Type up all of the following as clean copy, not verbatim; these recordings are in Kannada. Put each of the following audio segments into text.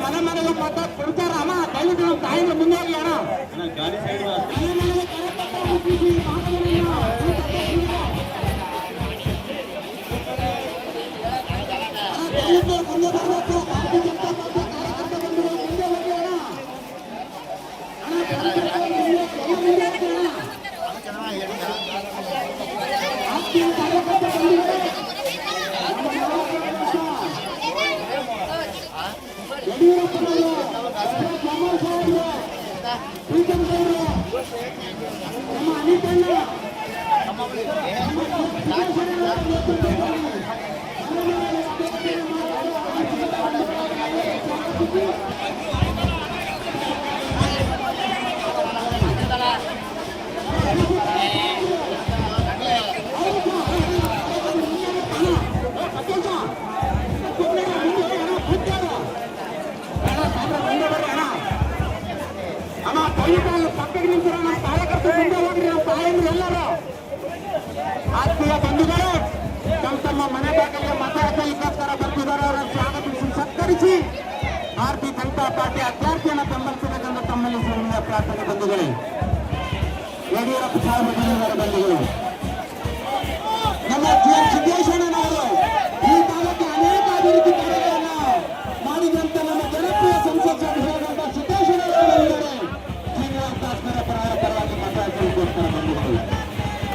ಮನೆ ಮನೆಗೆ ಮತ ಕೊಡ್ತಾರ ಅಮ್ಮ ದಯವಿಟ್ಟು ನಮ್ಮ ತಾಯಿನ ಮುಂದೆ ಹೋಗಿ ಅಣ್ಣ ಗಾಡಿ ಸೈಡ್ ಮನೆ ಮನೆಗೆ ಕರೆಕ್ಟ್ ಮುಟ್ಟಿಸಿ ಮುಂದೆ ಬರಬೇಕು ಭಾರತೀಯ ಜನತಾ ಪಾರ್ಟಿ ಕಾರ್ಯಕರ್ತರು ಮುಂದೆ ಹೋಗಿ ಅಣ್ಣ ಯಡಿಯೂರಪ್ಪನವರು ನಮ್ಮ ಅನಿತಣ್ಣ ಪಕ್ಕಕ್ಕೆ ನಿಂತಿರೋ ನಮ್ಮ ಕಾರ್ಯಕರ್ತರು ಮುಂದೆ ಹೋಗ್ರಿ ನಮ್ಮ ತಾಯಂದ್ರು ಎಲ್ಲರೂ ಆತ್ಮೀಯ ಬಂಧುಗಳು ತಮ್ಮ ತಮ್ಮ ಮನೆ ಬಾಗಿಲಿಗೆ ಮತ ಹಾಕಲಿಕ್ಕೋಸ್ಕರ ಬರ್ತಿದ್ದಾರೆ ಅವರನ್ನು ಸ್ವಾಗತಿಸಿ ಸತ್ಕರಿಸಿ ಭಾರತೀಯ ಜನತಾ ಪಾರ್ಟಿ ಅಭ್ಯರ್ಥಿಯನ್ನು ಬೆಂಬಲಿಸಬೇಕೆಂದು ತಮ್ಮಲ್ಲಿ ಸನ್ಮಾನ್ಯ ಪ್ರಾರ್ಥನೆ ಬಂಧುಗಳೇ ಯಡಿಯೂರಪ್ಪ ಸಾರ್ವಜನಿಕರ ಬಂಧುಗಳು ನಮ್ಮ ಸಿದ್ದೇಶ್ವರನವರು ಈ ಭಾಗಕ್ಕೆ ಅನೇಕ ಅಭಿವೃದ್ಧಿ ಕಾರ್ಯಗಳನ್ನು ಮಾಡಿದಂತ ನಮ್ಮ ಜನಪ್ರಿಯ ಸಂಸತ್ ಸದಸ್ಯರಾದಂತಹ ಸಿದ್ದೇಶ್ವರನವರು ಬಂದಿದ್ದಾರೆ ಶ್ರೀನಿವಾಸದಾಸರ ಪರವಾಗಿ ಮತ ಹಾಕಲಿಕ್ಕೋಸ್ಕರ ಬಂದಿದ್ದಾರೆ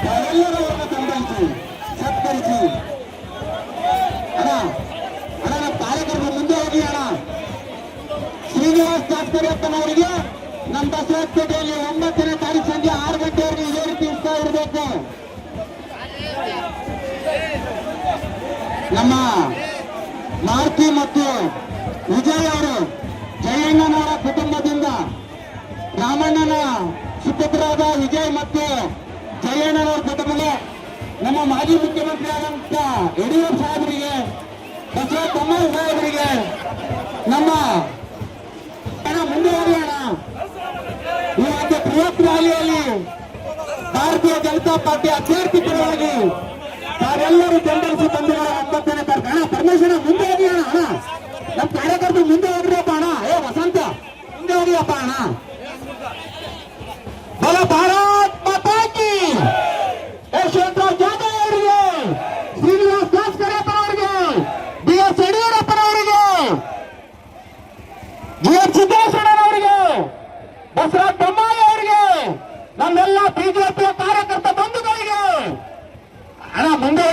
ತಾವೆಲ್ಲರೂ ಅವರನ್ನು ಬೆಂಬಲಿಸಿ ಸತ್ಕರಿಸಿ ಅಣ್ಣ ಅಣ್ಣ ನಮ್ಮ ಕಾರ್ಯಕರ್ತರು ಮುಂದೆ ಹೋಗಿ ಅಣ್ಣ ಶ್ರೀನಿವಾಸ ದಾಸರಪ್ಪನವರಿಗೆ ನಮ್ಮ ಬಸವಪೇಟೆಯಲ್ಲಿ 9ನೇ ತಾರೀಕು ಸಂಜೆ 6 ಗಂಟೆವರೆಗೆ ಇದೇ ರೀತಿ ಉತ್ಸಾಹ ಇರಬೇಕು. ನಮ್ಮ ಮಾರುತಿ ಮತ್ತು ವಿಜಯ್ ಅವರು ಜಯಣ್ಣನವರ ಕುಟುಂಬದಿಂದ ರಾಮಣ್ಣನ ಸುಪುತ್ರರಾದ ವಿಜಯ್ ಮತ್ತು ಜಯಣ್ಣನವರ ಕುಟುಂಬಕ್ಕೆ ನಮ್ಮ ಮಾಜಿ ಮುಖ್ಯಮಂತ್ರಿ ಆದಂತ ಯಡಿಯೂರಪ್ಪ ಸಾಹೇಬರಿಗೆ ಬಸವ ಬೊಮ್ಮಾಯಿ ಸಾಹೇಬರಿಗೆ ನಮ್ಮ ಮುಂದೆ ಹೋಗಿ ಅಣ್ಣ ಈ ಒಂದು ಬೃಹತ್ ರ್ಯಾಲಿಯಲ್ಲಿ ಭಾರತೀಯ ಜನತಾ ಪಾರ್ಟಿ ಅಭ್ಯರ್ಥಿ ಪರವಾಗಿ ತಾವೆಲ್ಲರೂ ಬೆಂಬಲಿಸಿ ಬಂಧುಗಳ 9ನೇ ತಾರೀಕು ಅಣ್ಣ ಪರಮೇಶ್ವರ ಮುಂದೆ ಹೋಗಿ ಅಣ್ಣ ಅಣ್ಣ ನಮ್ಮ ಕಾರ್ಯಕರ್ತರು ಮುಂದೆ ಹೋಗ್ರಿಯಪ್ಪ ಅಣ್ಣ ವಸಂತ ಮುಂದೆ ಹೋಗಿಯಪ್ಪ ಅಣ್ಣ ಬಲ ಭಾರತ್ ಮಾತಾ ಕಿ ಯಶವಂತರಾವ್ ಜಾಧವ್ ಅವರಿಗೆ ಶ್ರೀನಿವಾಸ ದಾಸರಪ್ಪನವರಿಗೆ BS ಯಡಿಯೂರಪ್ಪನವರಿಗೆ GH ಸಿದ್ದೇಶ್ವರನವರಿಗೆ ಬಸವರಾಜ ಬೊಮ್ಮಾಯಿ ಅವರಿಗೆ ನಮ್ಮೆಲ್ಲ ಬಿಜೆಪಿಯ ಕಾರ್ಯಕರ್ತ ಬಂಧುಗಳಿಗೆ ಅಣ್ಣ ಮುಂದೆ